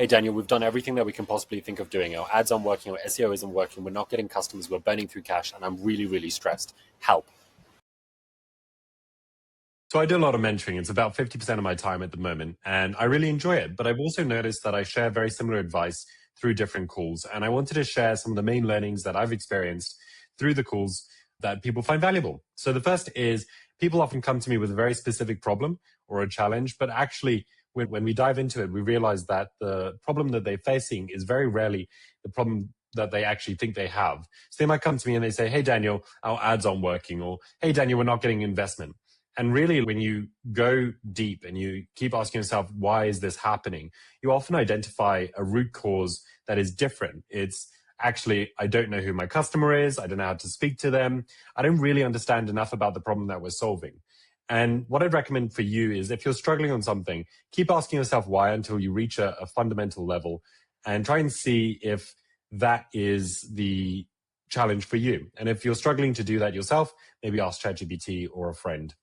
Hey Daniel, we've done everything that we can possibly think of doing. Our ads aren't working, our SEO isn't working, we're not getting customers, we're burning through cash, and I'm really, really stressed. Help. So I do a lot of mentoring. It's about 50% of my time at the moment, and I really enjoy it. But I've also noticed that I share very similar advice through different calls. And I wanted to share some of the main learnings that I've experienced through the calls that people find valuable. So the first is people often come to me with a very specific problem or a challenge, but actually when we dive into it, we realize that the problem that they're facing is very rarely the problem that they actually think they have. So they might come to me and they say, hey, Daniel, our ads aren't working, or hey, Daniel, we're not getting investment. And really, when you go deep and you keep asking yourself, why is this happening? You often identify a root cause that is different. It's actually, I don't know who my customer is. I don't know how to speak to them. I don't really understand enough about the problem that we're solving. And what I'd recommend for you is if you're struggling on something, keep asking yourself why until you reach a fundamental level and try and see if that is the challenge for you. And if you're struggling to do that yourself, maybe ask ChatGPT or a friend.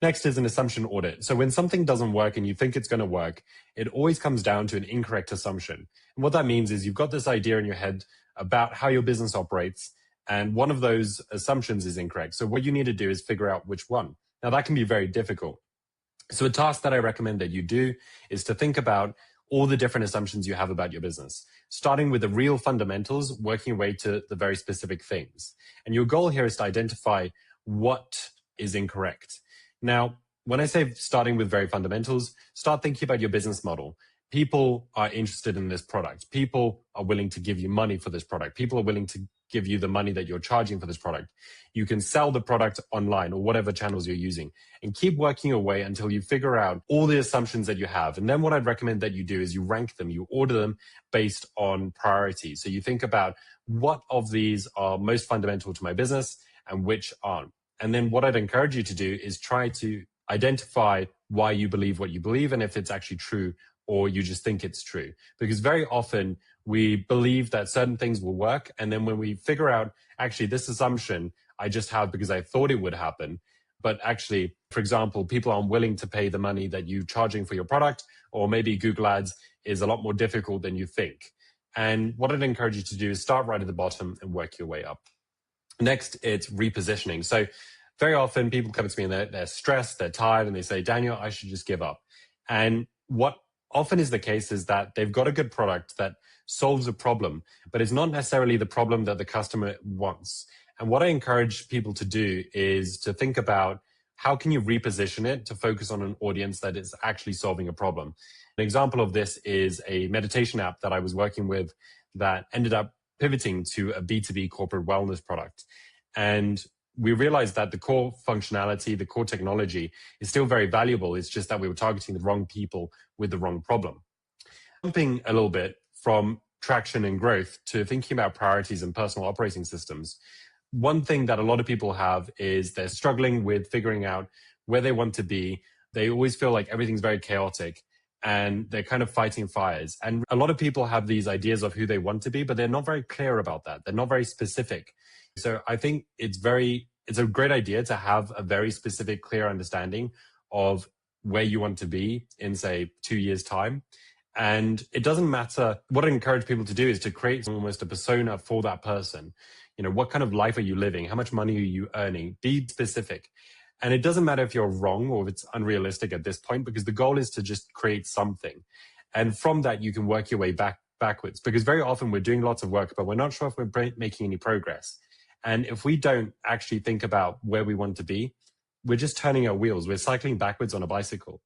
Next is an assumption audit. So when something doesn't work and you think it's going to work, it always comes down to an incorrect assumption. And what that means is you've got this idea in your head about how your business operates, and one of those assumptions is incorrect. So what you need to do is figure out which one. Now that can be very difficult. So a task that I recommend that you do is to think about all the different assumptions you have about your business, starting with the real fundamentals, working your way to the very specific things. And your goal here is to identify what is incorrect. Now, when I say starting with very fundamentals, start thinking about your business model. People are interested in this product. People are willing to give you money for this product. People are willing to give you the money that you're charging for this product. You can sell the product online or whatever channels you're using, and keep working your way until you figure out all the assumptions that you have. And then what I'd recommend that you do is you rank them, you order them based on priority. So you think about what of these are most fundamental to my business and which aren't. And then what I'd encourage you to do is try to identify why you believe what you believe and if it's actually true or you just think it's true. Because very often we believe that certain things will work. And then when we figure out, actually, this assumption I just have because I thought it would happen. But actually, for example, people aren't willing to pay the money that you're charging for your product, or maybe Google Ads is a lot more difficult than you think. And what I'd encourage you to do is start right at the bottom and work your way up. Next, it's repositioning. So very often people come to me and they're stressed, they're tired, and they say, Daniel, I should just give up. And what often is the case is that they've got a good product that solves a problem, but it's not necessarily the problem that the customer wants. And what I encourage people to do is to think about how can you reposition it to focus on an audience that is actually solving a problem. An example of this is a meditation app that I was working with that ended up pivoting to a B2B corporate wellness product. And we realized that the core functionality, the core technology is still very valuable. It's just that we were targeting the wrong people with the wrong problem. Jumping a little bit from traction and growth to thinking about priorities and personal operating systems, one thing that a lot of people have is they're struggling with figuring out where they want to be. They always feel like everything's very chaotic and they're kind of fighting fires. And a lot of people have these ideas of who they want to be, but they're not very clear about that. They're not very specific. So I think it's a great idea to have a very specific, clear understanding of where you want to be in, say, 2 years' time. And it doesn't matter. What I encourage people to do is to create almost a persona for that person. You know, what kind of life are you living? How much money are you earning? Be specific. And it doesn't matter if you're wrong or if it's unrealistic at this point, because the goal is to just create something. And from that, you can work your way backwards, because very often we're doing lots of work, but we're not sure if we're making any progress. And if we don't actually think about where we want to be, we're just turning our wheels. We're cycling backwards on a bicycle.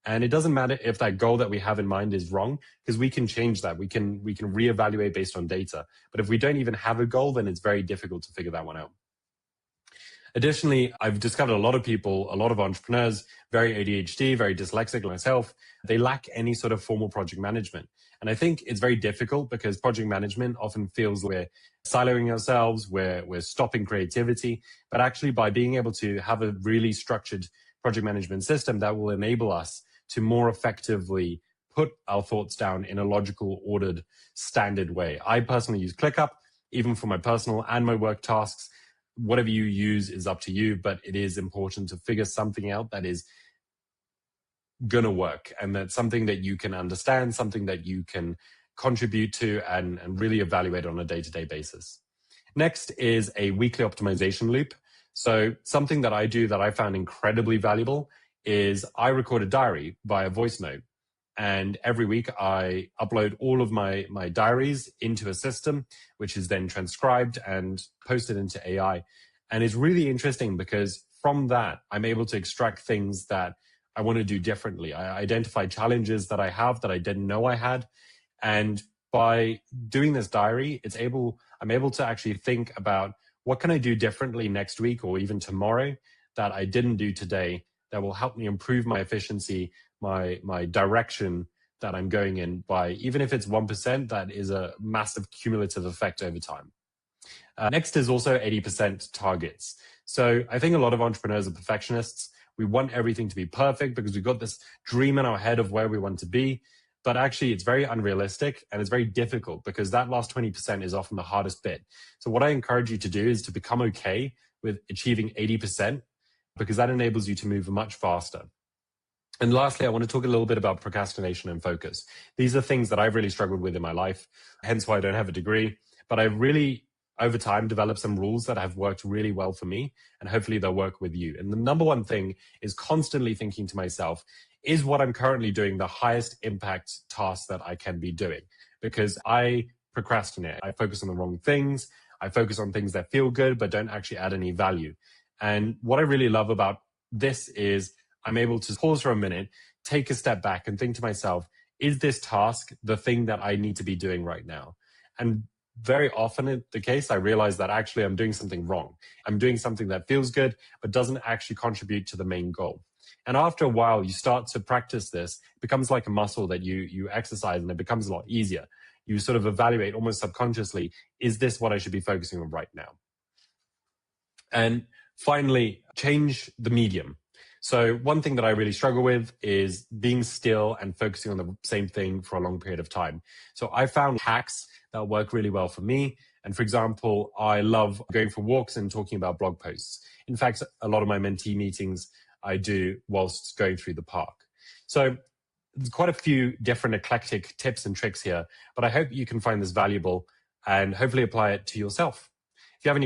And it doesn't matter if that goal that we have in mind is wrong, because we can change that. We can reevaluate based on data. But if we don't even have a goal, then it's very difficult to figure that one out. Additionally, I've discovered a lot of people, a lot of entrepreneurs, very ADHD, very dyslexic like myself, they lack any sort of formal project management. And I think it's very difficult because project management often feels we're siloing ourselves, we're stopping creativity. But actually, by being able to have a really structured project management system, that will enable us to more effectively put our thoughts down in a logical, ordered, standard way. I personally use ClickUp, even for my personal and my work tasks. Whatever you use is up to you, but it is important to figure something out that is gonna work, and that's something that you can understand, something that you can contribute to and really evaluate on a day-to-day basis. Next is a weekly optimization loop. So something that I do that I found incredibly valuable is I record a diary via voice note. And every week I upload all of my diaries into a system, which is then transcribed and posted into AI. And it's really interesting because from that, I'm able to extract things that I want to do differently. I identify challenges that I have that I didn't know I had. And by doing this diary, I'm able to actually think about what can I do differently next week or even tomorrow that I didn't do today that will help me improve my efficiency, my direction that I'm going in by, even if it's 1%, that is a massive cumulative effect over time. Next is also 80% targets. So I think a lot of entrepreneurs are perfectionists. We want everything to be perfect because we've got this dream in our head of where we want to be. But actually, it's very unrealistic and it's very difficult because that last 20% is often the hardest bit. So what I encourage you to do is to become okay with achieving 80% because that enables you to move much faster. And lastly, I want to talk a little bit about procrastination and focus. These are things that I've really struggled with in my life, hence why I don't have a degree. But I've really, over time, developed some rules that have worked really well for me, and hopefully they'll work with you. And the number one thing is constantly thinking to myself, is what I'm currently doing the highest impact task that I can be doing? Because I procrastinate. I focus on the wrong things. I focus on things that feel good, but don't actually add any value. And what I really love about this is I'm able to pause for a minute, take a step back and think to myself, is this task the thing that I need to be doing right now? And very often in the case, I realize that actually I'm doing something wrong. I'm doing something that feels good, but doesn't actually contribute to the main goal. And after a while, you start to practice this. It becomes like a muscle that you exercise and it becomes a lot easier. You sort of evaluate almost subconsciously, is this what I should be focusing on right now? And finally, change the medium. So one thing that I really struggle with is being still and focusing on the same thing for a long period of time. So I found hacks that work really well for me. And for example, I love going for walks and talking about blog posts. In fact, a lot of my mentee meetings I do whilst going through the park. So there's quite a few different eclectic tips and tricks here, but I hope you can find this valuable and hopefully apply it to yourself. If you have any